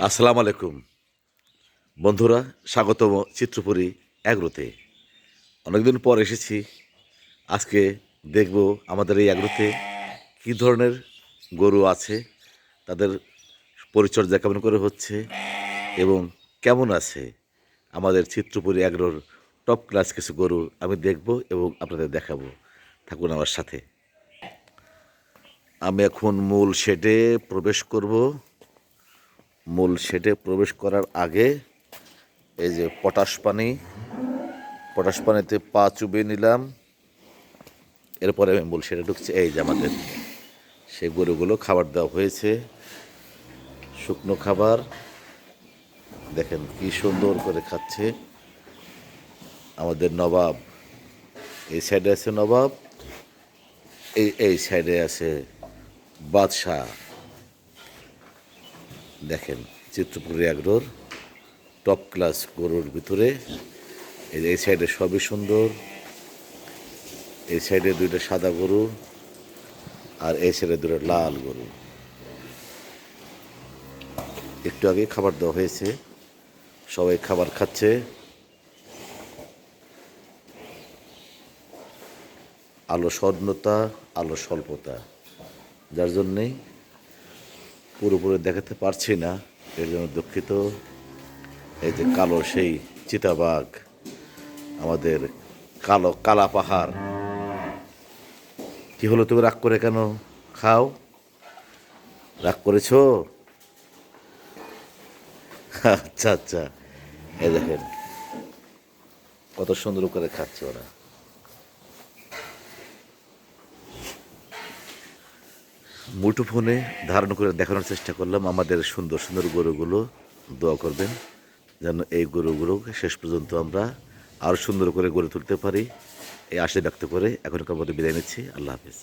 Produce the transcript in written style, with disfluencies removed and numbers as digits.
আসসালামু আলাইকুম বন্ধুরা, স্বাগতম চিত্রপুরী অ্যাগ্রোতে। অনেকদিন পর এসেছি। আজকে দেখব আমাদের এই অ্যাগ্রোতে কী ধরনের গরু আছে, তাদের পরিচর্যা কেমন করে হচ্ছে এবং কেমন আছে। আমাদের চিত্রপুরী অ্যাগ্রোর টপ ক্লাস কিছু গরু আমি দেখব এবং আপনাদের দেখাবো। থাকুন আমার সাথে। আমি এখন মূল শেডে প্রবেশ করব। মূল শেডে প্রবেশ করার আগে এই যে পটাশ পানিতে পা চুবিয়ে নিলাম। এরপরে আমি মূল শেডে ঢুকছি। এই যে আমাদের সেই গরুগুলো খাবার দেওয়া হয়েছে, শুকনো খাবার। দেখেন কি সুন্দর করে খাচ্ছে আমাদের নবাব। এই সাইডে আছে নবাব, এই সাইডে আছে বাদশাহ। দেখেন চিত্রপুরী অ্যাগ্রোর টপ ক্লাস গরুর ভিতরে এই সাইডে সবই সুন্দর। এই সাইডে দুইটা সাদা গরু আর এই সাইডে দুটো লাল গরু। একটু আগে খাবার দেওয়া হয়েছে, সবাই খাবার খাচ্ছে। আলো স্বর্ণতা, আলো স্বল্পতা, যার জন্যেই পুরোপুরি দেখাতে পারছি না, এর জন্য দুঃখিত। এই যে কালো সেই চিতাবাঘ, আমাদের কালা পাহাড়। কি হলো, তুমি রাগ করে কেন খাও? রাগ করেছো? আচ্ছা আচ্ছা, এই দেখেন কত সুন্দর করে খাচ্ছে ওরা। মুঠোফোনে ধারণ করে দেখানোর চেষ্টা করলাম আমাদের সুন্দর সুন্দর গরুগুলো। দোয়া করবেন যেন এই গরুগুলোকে শেষ পর্যন্ত আমরা আরও সুন্দর করে গড়ে তুলতে পারি, এই আশা ব্যক্ত করে এখনকার মতো বিদায় নিচ্ছি। আল্লাহ হাফিজ।